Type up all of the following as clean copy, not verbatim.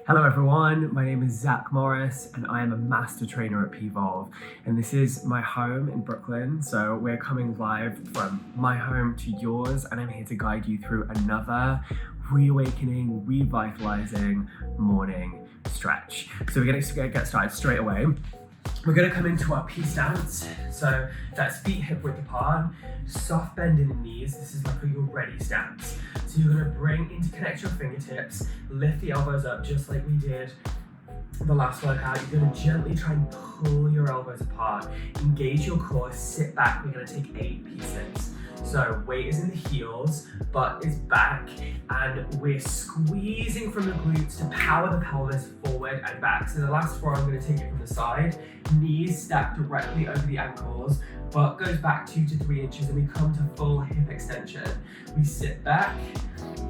Hello everyone, my name is Zach Morris and I am a master trainer at P.volve, and this is my home in Brooklyn. So we're coming live from my home to yours, and I'm here to guide you through another reawakening, revitalizing morning stretch. So we're gonna get started straight away. We're gonna come into our P stance. So that's feet hip width apart, soft bend in the knees. This is like your ready stance. So you're gonna interconnect your fingertips, lift the elbows up just like we did the last workout. You're gonna gently try and pull your elbows apart, engage your core, sit back. We're gonna take 8 P-sits. So weight is in the heels, butt is back, and we're squeezing from the glutes to power the pelvis forward and back. So the last 4, I'm gonna take it from the side, knees stacked directly over the ankles, butt goes back 2 to 3 inches, and we come to full hip extension. We sit back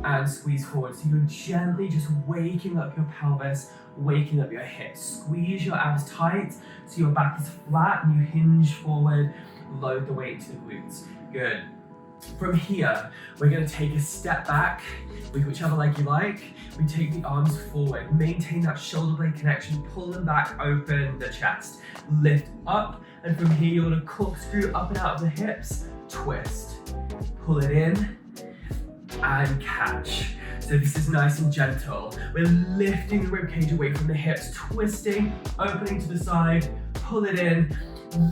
and squeeze forward. So you're gently just waking up your pelvis, waking up your hips. Squeeze your abs tight so your back is flat and you hinge forward, load the weight to the glutes. Good. From here, we're going to take a step back with whichever leg you like. We take the arms forward, maintain that shoulder blade connection, pull them back, open the chest, lift up, and from here you're going to corkscrew up and out of the hips, twist, pull it in, and catch. So this is nice and gentle. We're lifting the ribcage away from the hips, twisting, opening to the side, pull it in,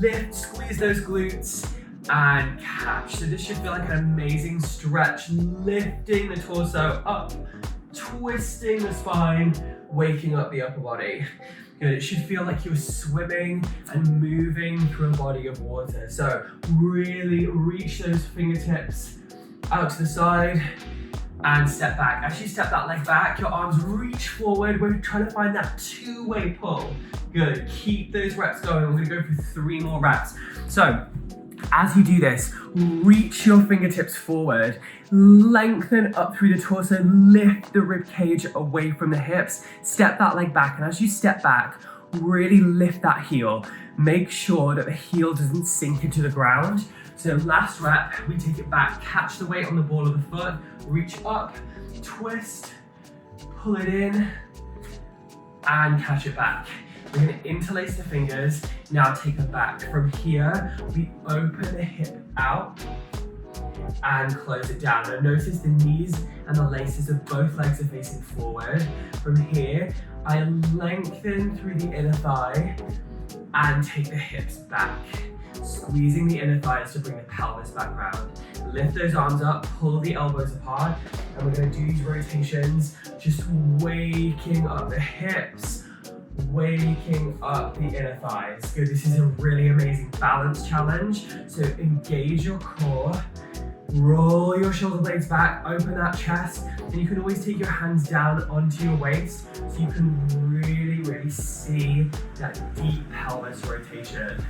lift, squeeze those glutes, and catch. So this should feel like an amazing stretch, lifting the torso up, twisting the spine, waking up the upper body. Good, it should feel like you're swimming and moving through a body of water. So really reach those fingertips out to the side and step back. As you step that leg back, your arms reach forward. We're trying to find that 2-way pull. Good, keep those reps going. We're gonna go for 3 more reps. So, as you do this, reach your fingertips forward, lengthen up through the torso, lift the rib cage away from the hips, step that leg back, and as you step back, really lift that heel. Make sure that the heel doesn't sink into the ground. So last rep, we take it back, catch the weight on the ball of the foot, reach up, twist, pull it in, and catch it back. We're going to interlace the fingers, now take it back. From here, we open the hip out and close it down. Now notice the knees and the laces of both legs are facing forward. From here, I lengthen through the inner thigh and take the hips back, squeezing the inner thighs to bring the pelvis back round. Lift those arms up, pull the elbows apart, and we're going to do these rotations, just waking up the hips, waking up the inner thighs. Good, this is a really amazing balance challenge. So engage your core, roll your shoulder blades back, open that chest, and you can always take your hands down onto your waist so you can really see that deep pelvis rotation.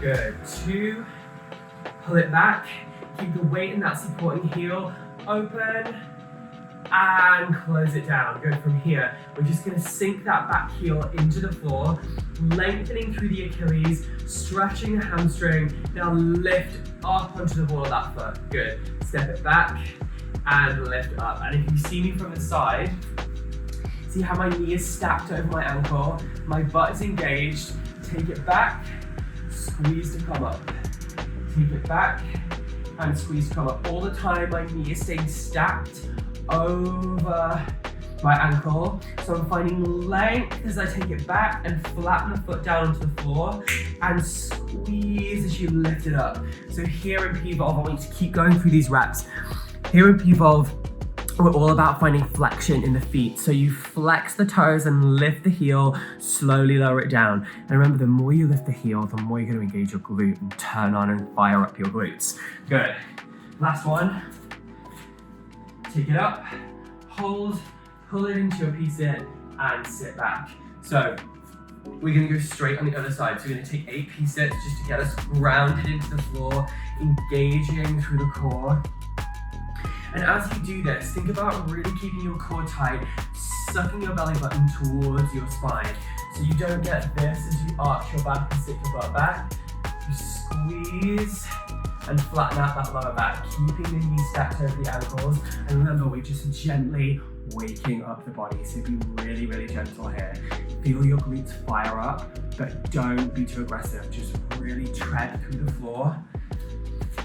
Good, 2, pull it back, keep the weight in that supporting heel, open, and close it down. Good, from here, we're just gonna sink that back heel into the floor, lengthening through the Achilles, stretching the hamstring, now lift up onto the ball of that foot. Good, step it back and lift up. And if you see me from the side, see how my knee is stacked over my ankle, my butt is engaged, take it back, squeeze to come up. Take it back and squeeze to come up. All the time my knee is staying stacked over my ankle. So I'm finding length as I take it back and flatten the foot down onto the floor and squeeze as you lift it up. So here in P.volve, I want you to keep going through these reps. Here in P.volve, we're all about finding flexion in the feet. So you flex the toes and lift the heel, slowly lower it down. And remember, the more you lift the heel, the more you're gonna engage your glute and turn on and fire up your glutes. Good. Last one. Take it up, hold, pull it into your P-sit, and sit back. So we're gonna go straight on the other side. So we're gonna take 8 P-sits just to get us grounded into the floor, engaging through the core. And as you do this, think about really keeping your core tight, sucking your belly button towards your spine. So you don't get this as you arch your back and sit your butt back. You squeeze and flatten out that lower back, keeping the knees stacked over the ankles. And remember, we just gently waking up the body. So be really, really gentle here. Feel your glutes fire up, but don't be too aggressive. Just really tread through the floor.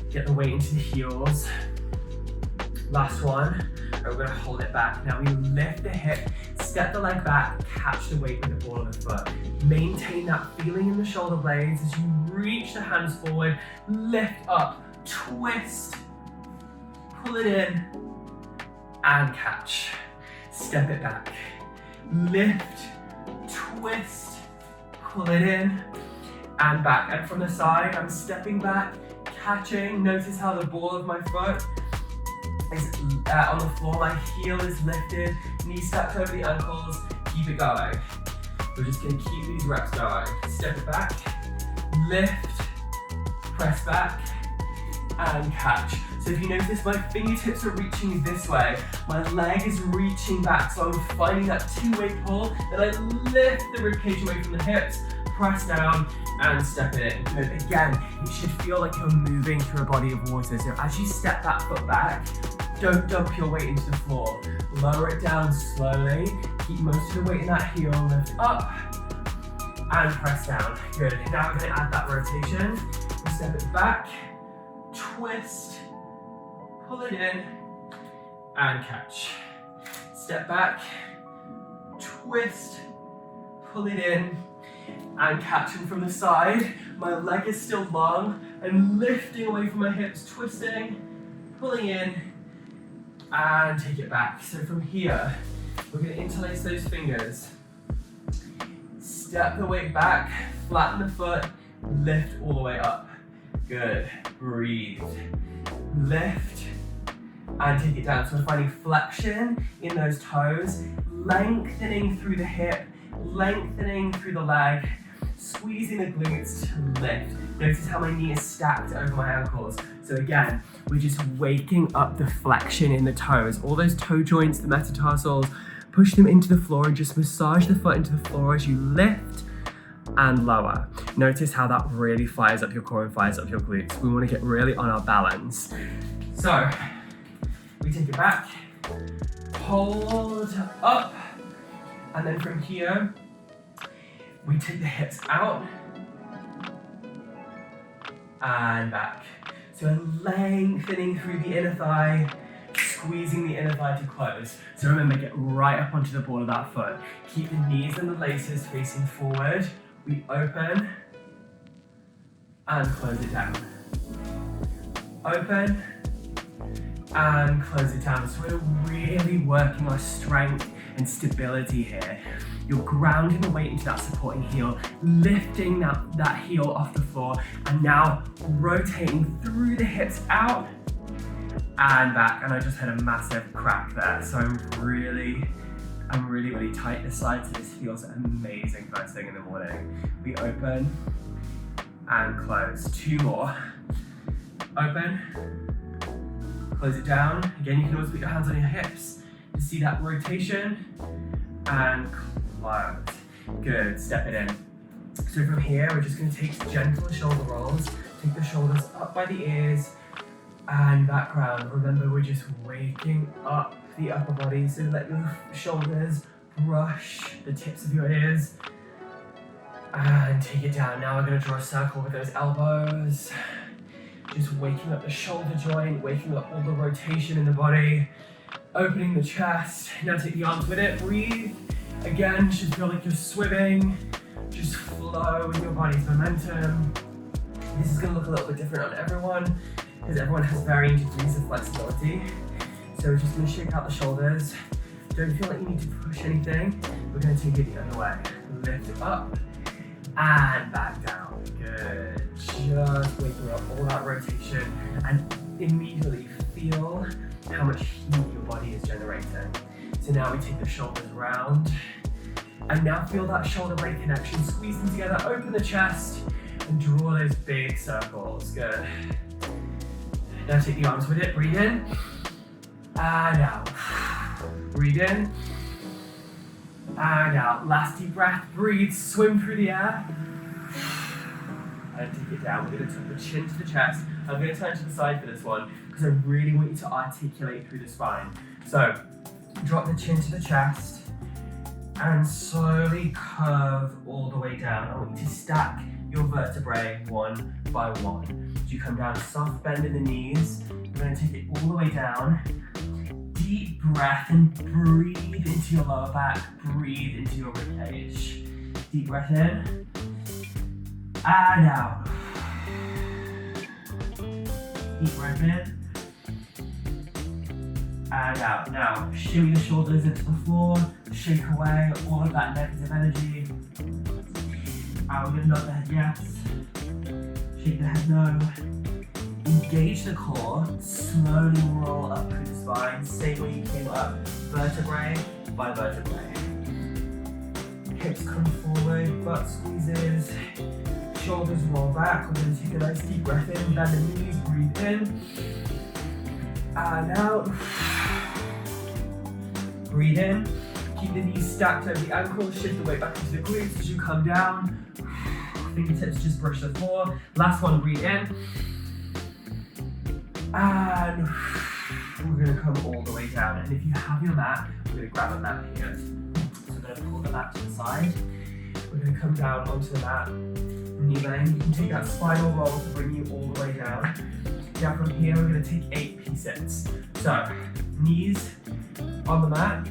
Get the weight into the heels. Last one, and we're gonna hold it back. Now we lift the hip, step the leg back, catch the weight with the ball of the foot. Maintain that feeling in the shoulder blades as you reach the hands forward, lift up, twist, pull it in, and catch. Step it back. Lift, twist, pull it in, and back. And from the side, I'm stepping back, catching. Notice how the ball of my foot is on the floor, my heel is lifted, knees stacked over the ankles, keep it going. We're just gonna keep these reps going. Step it back, lift, press back, and catch. So if you notice, my fingertips are reaching this way, my leg is reaching back, so I'm finding that two-way pull, then I lift the ribcage away from the hips, press down, and step it in. Good. Again, it should feel like you're moving through a body of water. So as you step that foot back, don't dump your weight into the floor. Lower it down slowly. Keep most of the weight in that heel. Lift up and press down. Good. Now we're going to add that rotation. We step it back, twist, pull it in, and catch. Step back, twist, pull it in, and catching from the side. My leg is still long. I'm lifting away from my hips, twisting, pulling in, and take it back. So from here, we're going to interlace those fingers. Step the weight back, flatten the foot, lift all the way up. Good. Breathe. Lift, and take it down. So we're finding flexion in those toes, lengthening through the hip, lengthening through the leg, squeezing the glutes to lift. Notice how my knee is stacked over my ankles. So again, we're just waking up the flexion in the toes. All those toe joints, the metatarsals, push them into the floor and just massage the foot into the floor as you lift and lower. Notice how that really fires up your core and fires up your glutes. We want to get really on our balance. So we take it back, hold up, and then from here, we take the hips out and back. So lengthening through the inner thigh, squeezing the inner thigh to close. So remember, get right up onto the ball of that foot. Keep the knees and the laces facing forward. We open and close it down. Open and close it down. So we're really working our strength and stability here. You're grounding the weight into that supporting heel, lifting that heel off the floor, and now rotating through the hips out and back. And I just had a massive crack there. So I'm really tight this side, so this feels amazing first thing in the morning. We open and close. Two more. Open, close it down. Again, you can always put your hands on your hips to see that rotation, and close. Good, step it in. So from here, we're just gonna take gentle shoulder rolls, take the shoulders up by the ears and back round. Remember, we're just waking up the upper body, so let your shoulders brush the tips of your ears and take it down. Now we're gonna draw a circle with those elbows, just waking up the shoulder joint, waking up all the rotation in the body, opening the chest. Now take the arms with it, breathe. Again, should feel like you're swimming. Just flow with your body's momentum. This is gonna look a little bit different on everyone, because everyone has varying degrees of flexibility. So we're just gonna shake out the shoulders. Don't feel like you need to push anything. We're gonna take it the other way. Lift it up and back down. Good. Just waking up all that rotation and immediately feel how much heat your body is generating. So now we take the shoulders round, and now feel that shoulder blade connection. Squeeze them together, open the chest, and draw those big circles. Good. Now take the arms with it, breathe in, and out. Breathe in, and out. Last deep breath, breathe, swim through the air, and take it down. We're gonna tuck the chin to the chest. I'm gonna turn to the side for this one, because I really want you to articulate through the spine. So, Drop the chin to the chest and slowly curve all the way down. I want you to stack your vertebrae one by one. As you come down, soft bend in the knees. We're going to take it all the way down. Deep breath and breathe into your lower back. Breathe into your ribcage. Deep breath in and out. Deep breath in and out. Now, shimmy the shoulders into the floor. Shake away all of that negative energy. And we're going to nod the head yes. Shake the head no. Engage the core. Slowly roll up through the spine. Same way you came up. Vertebrae by vertebrae. Hips come forward, butt squeezes. Shoulders roll back. We're going to take a nice deep breath in. Bend the knees. Breathe in. And out. Breathe in. Keep the knees stacked over the ankles. Shift the weight back into the glutes as you come down. Fingertips just brush the floor. Last one, breathe in. And we're going to come all the way down. And if you have your mat, we're going to grab a mat here. So we're going to pull the mat to the side. We're going to come down onto the mat. Knee bend. You can take that spinal roll to bring you all the way down. Now from here, we're going to take 8 P-sits. So, knees on the mat.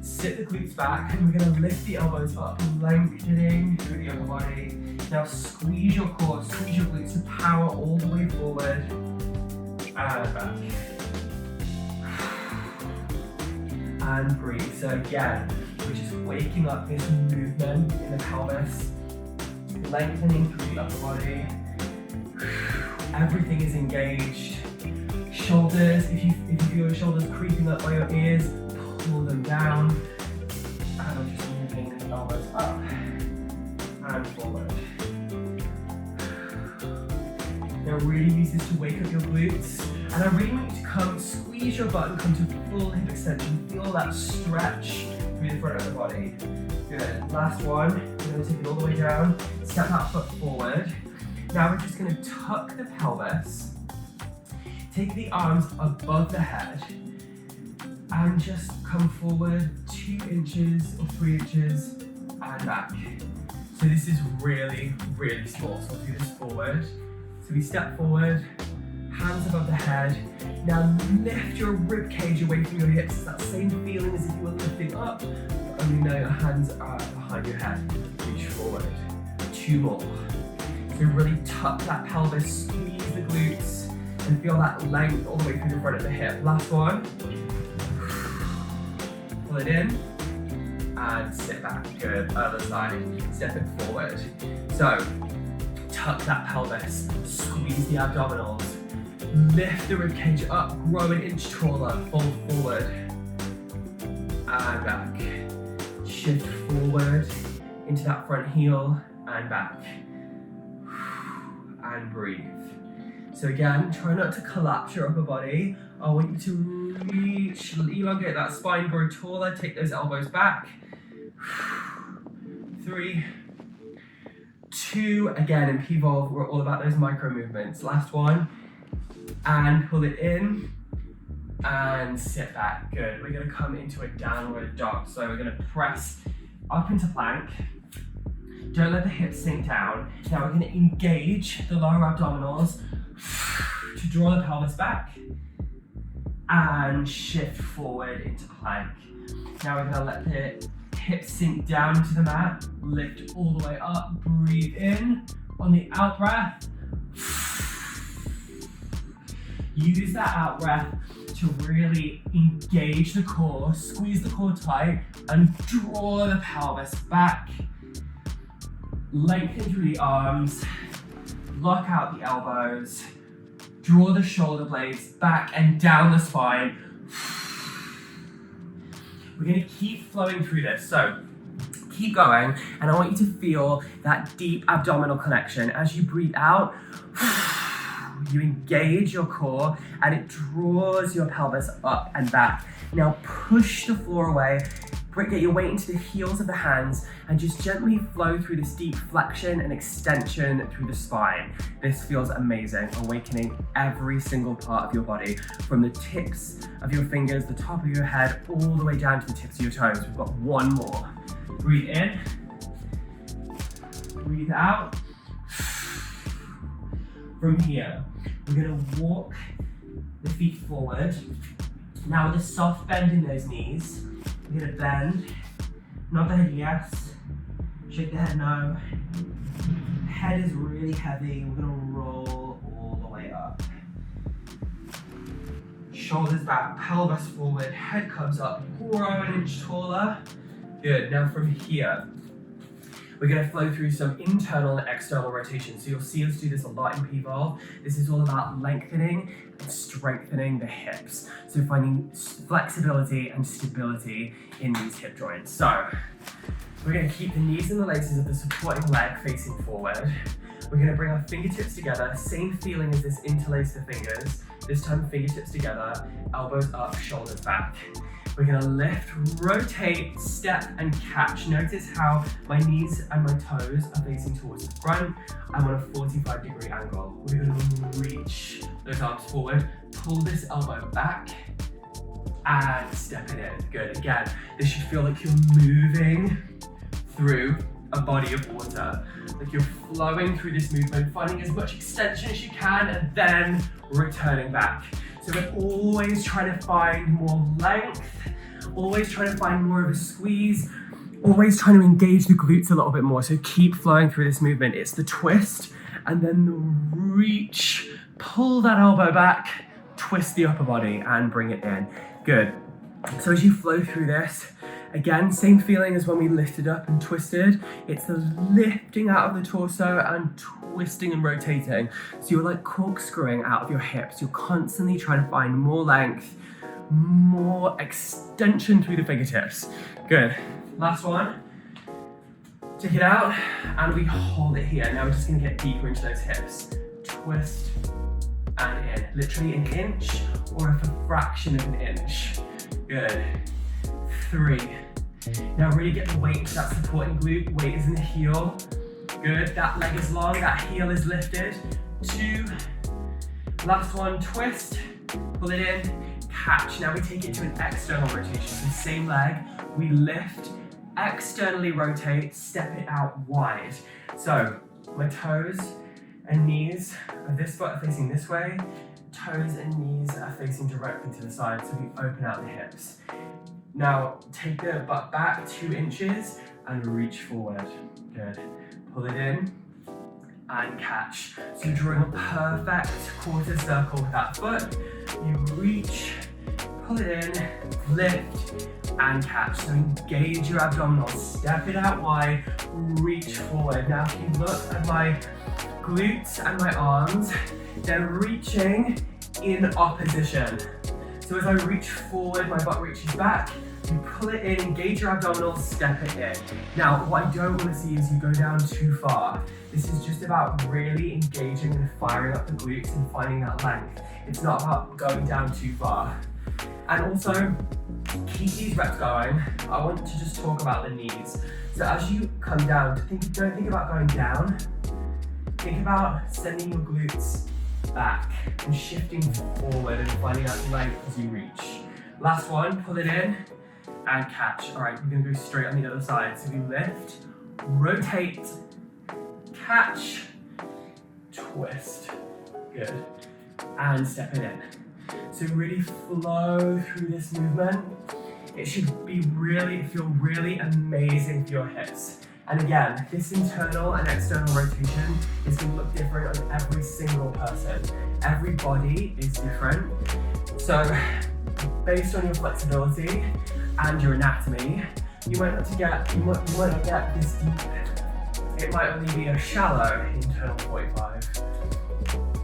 Sit the glutes back, and we're going to lift the elbows up, lengthening through the upper body. Now squeeze your core, squeeze your glutes to power all the way forward and back. And breathe. So again, we're just waking up this movement in the pelvis, lengthening through the upper body. Everything is engaged. Shoulders, if you feel your shoulders creeping up by your ears, pull them down. And I'm just moving the elbows up and forward. Now really use this to wake up your glutes. And I really want you to come, squeeze your butt and come to full hip extension. Feel that stretch through the front of the body. Good. Last one. We're going to take it all the way down. Step that foot forward. Now we're just going to tuck the pelvis. Take the arms above the head. And just come forward 2 inches or 3 inches and back. So this is really, really small. So we'll do this forward. So we step forward, hands above the head. Now lift your rib cage away from your hips. It's that same feeling as if you were lifting up, only now your hands are behind your head. Reach forward. 2 more. So really tuck that pelvis, squeeze the glutes, and feel that length all the way through the front of the hip. Last one. Pull it in and sit back. Good. Other side. Step it forward. So tuck that pelvis, squeeze the abdominals, lift the ribcage up, grow an inch taller, fold forward and back. Shift forward into that front heel and back. And breathe. So again, try not to collapse your upper body. I want you to reach, elongate that spine, grow taller, take those elbows back. 3, 2, again in P.volve, we're all about those micro movements. Last one, and pull it in, and sit back. Good. We're going to come into a downward dog. So we're going to press up into plank. Don't let the hips sink down. Now we're going to engage the lower abdominals to draw the pelvis back and shift forward into plank. Now we're going to let the hips sink down into the mat, lift all the way up, breathe in. On the out breath, use that out breath to really engage the core, squeeze the core tight, and draw the pelvis back. Lengthen through the arms, lock out the elbows, draw the shoulder blades back and down the spine. We're going to keep flowing through this. So keep going, and I want you to feel that deep abdominal connection. As you breathe out, you engage your core and it draws your pelvis up and back. Now push the floor away, Get your weight into the heels of the hands and just gently flow through this deep flexion and extension through the spine. This feels amazing, awakening every single part of your body, from the tips of your fingers, the top of your head, all the way down to the tips of your toes. We've got one more. Breathe in, breathe out. From here, we're gonna walk the feet forward. Now with a soft bend in those knees, we're gonna bend, nod the head yes, shake the head no. Head is really heavy, we're gonna roll all the way up. Shoulders back, pelvis forward, head comes up, grow an inch taller. Good, now from here, we're gonna flow through some internal and external rotation. So you'll see us do this a lot in P.volve. This is all about lengthening and strengthening the hips. So finding flexibility and stability in these hip joints. So we're gonna keep the knees and the laces of the supporting leg facing forward. We're gonna bring our fingertips together. Same feeling as this, interlace the fingers. This time fingertips together, elbows up, shoulders back. We're gonna lift, rotate, step, and catch. Notice how my knees and my toes are facing towards the front. I'm on a 45-degree angle. We're gonna reach those arms forward, pull this elbow back, and step it in. Good, again, this should feel like you're moving through a body of water. Like you're flowing through this movement, finding as much extension as you can, and then returning back. So we're always trying to find more length, always trying to find more of a squeeze, always trying to engage the glutes a little bit more. So keep flowing through this movement. It's the twist and then the reach, pull that elbow back, twist the upper body and bring it in. Good. So as you flow through this, again, same feeling as when we lifted up and twisted. It's the lifting out of the torso and twisting and rotating. So you're like corkscrewing out of your hips. You're constantly trying to find more length, more extension through the fingertips. Good. Last one. Take it out and we hold it here. Now we're just gonna get deeper into those hips. Twist and in. Literally an inch or a fraction of an inch. Good. 3. Now really get the weight into that supporting glute. Weight is in the heel. Good, that leg is long, that heel is lifted. 2. Last one, twist, pull it in, catch. Now we take it to an external rotation. So same leg, we lift, externally rotate, step it out wide. So my toes and knees of this foot are facing this way. Toes and knees are facing directly to the side, so we open out the hips. Now take the butt back 2 inches and reach forward. Good. Pull it in and catch. So you're drawing a perfect quarter circle with that foot. You reach, pull it in, lift, and catch. So engage your abdominals, step it out wide, reach forward. Now if you look at my glutes and my arms, they're reaching in opposition. So as I reach forward, my butt reaches back, you pull it in, engage your abdominals, step it in. Now, what I don't want to see is you go down too far. This is just about really engaging and firing up the glutes and finding that length. It's not about going down too far. And also, keep these reps going. I want to just talk about the knees. So as you come down, don't think about going down. Think about sending your glutes back and shifting forward and finding that length as you reach. Last one, pull it in and catch. All right, we're gonna go straight on the other side. So we lift, rotate, catch, twist. Good. And step it in. So really flow through this movement. It should feel really amazing for your hips. And again, this internal and external rotation is going to look different on every single person. Every body is different. So based on your flexibility and your anatomy, you might not get this deep. It might only be a shallow internal 45.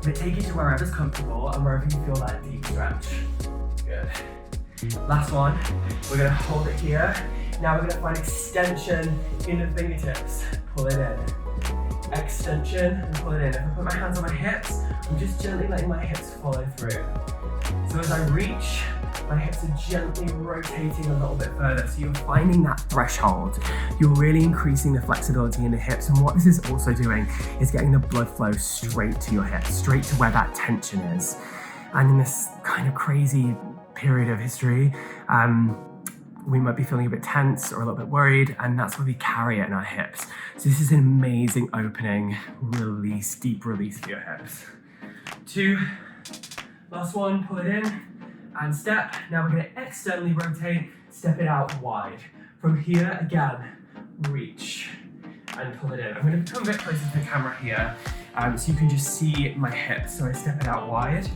But take it to wherever's comfortable and wherever you feel that deep stretch. Good. Last one, we're gonna hold it here. Now we're gonna find extension in the fingertips. Pull it in. Extension and pull it in. If I put my hands on my hips, I'm just gently letting my hips follow through. So as I reach, My hips are gently rotating a little bit further. So you're finding that threshold. You're really increasing the flexibility in the hips. And what this is also doing is getting the blood flow straight to your hips, straight to where that tension is. And in this kind of crazy period of history, we might be feeling a bit tense or a little bit worried, and that's where we carry it in our hips. So this is an amazing opening release, deep release for your hips. 2, last one, pull it in and step. Now we're gonna externally rotate, step it out wide. From here, again, reach and pull it in. I'm gonna come a bit closer to the camera here so you can just see my hips. So I step it out wide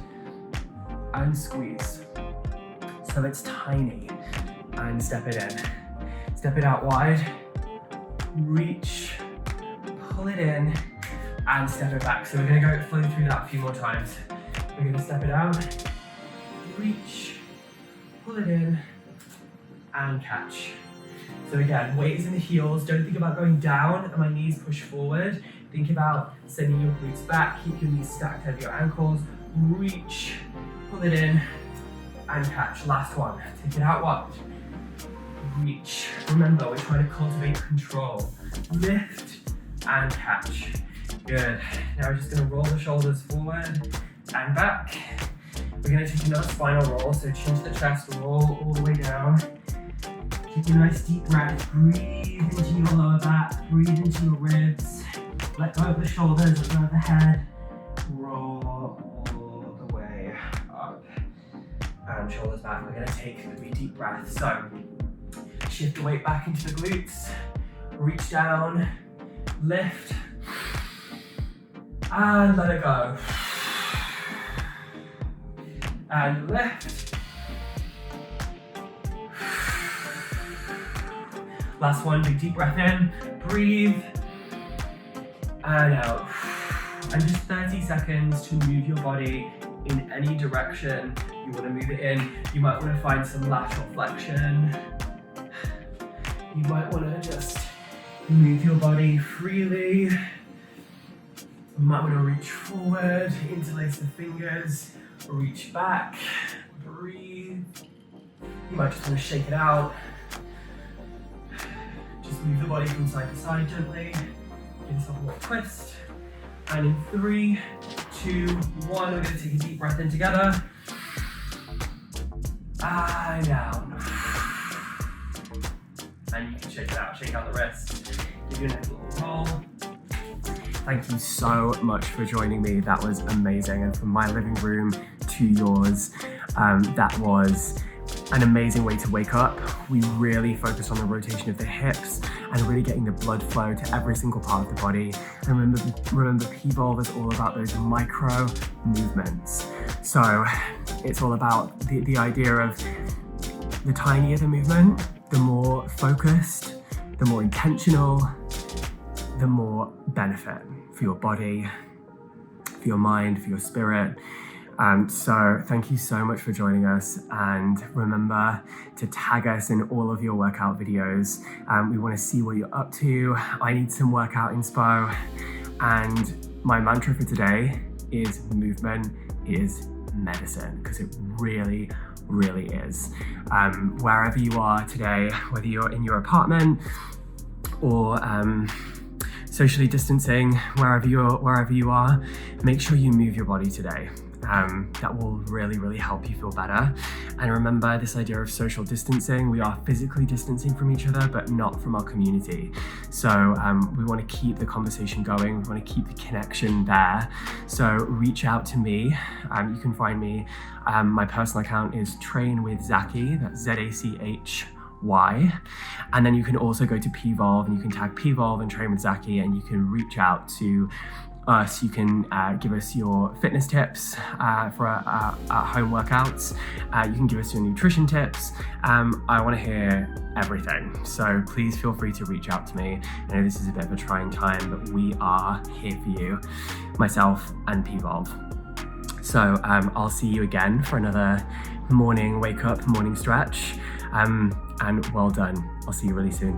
and squeeze. So it's tiny. And step it in. Step it out wide, reach, pull it in, and step it back. So we're gonna go flow through that a few more times. We're gonna step it out, reach, pull it in, and catch. So again, weight is in the heels. Don't think about going down and my knees push forward. Think about sending your glutes back, keep your knees stacked over your ankles, reach, pull it in, and catch. Last one, take it out wide. Reach. Remember, we're trying to cultivate control. Lift and catch. Good. Now we're just going to roll the shoulders forward and back. We're going to take another spinal roll. So chin to the chest, roll all the way down. Take a nice deep breath. Breathe into your lower back. Breathe into your ribs. Let go of the shoulders, let go of the head. Roll all the way up. And shoulders back. We're going to take 3 deep breaths. So shift the weight back into the glutes, reach down, lift, and let it go. And lift. Last one, big deep breath in, breathe, and out. And just 30 seconds to move your body in any direction you want to move it in. You might want to find some lateral flexion. You might want to just move your body freely. You might want to reach forward, interlace the fingers, reach back, breathe. You might just want to shake it out. Just move the body from side to side gently. Give yourself a little twist. And in 3, 2, 1, we're going to take a deep breath in together. And down. And you can shake it out, shake out the wrist, give you a nice little roll. Thank you so much for joining me. That was amazing. And from my living room to yours, that was an amazing way to wake up. We really focus on the rotation of the hips and really getting the blood flow to every single part of the body. And remember P.volve is all about those micro movements. So it's all about the idea of the tinier the movement, the more focused, the more intentional, the more benefit for your body, for your mind, for your spirit. So thank you so much for joining us, and remember to tag us in all of your workout videos. We want to see what you're up to. I need some workout inspo, and my mantra for today is movement is medicine, because it really is. Wherever you are today, whether you're in your apartment or socially distancing, wherever you are, make sure you move your body today. That will really help you feel better. And remember this idea of social distancing. We are physically distancing from each other, but not from our community. So we want to keep the conversation going. We want to keep the connection there. So reach out to me. You can find me. My personal account is Train with Zachy. That's ZACHY. And then you can also go to P.volve and you can tag P.volve and Train with Zachy, and you can reach out to us. You can give us your fitness tips for home workouts. You can give us your nutrition tips. I want to hear everything. So please feel free to reach out to me. I know this is a bit of a trying time, but we are here for you, myself and P.volve. So I'll see you again for another morning wake up, morning stretch. And well done. I'll see you really soon.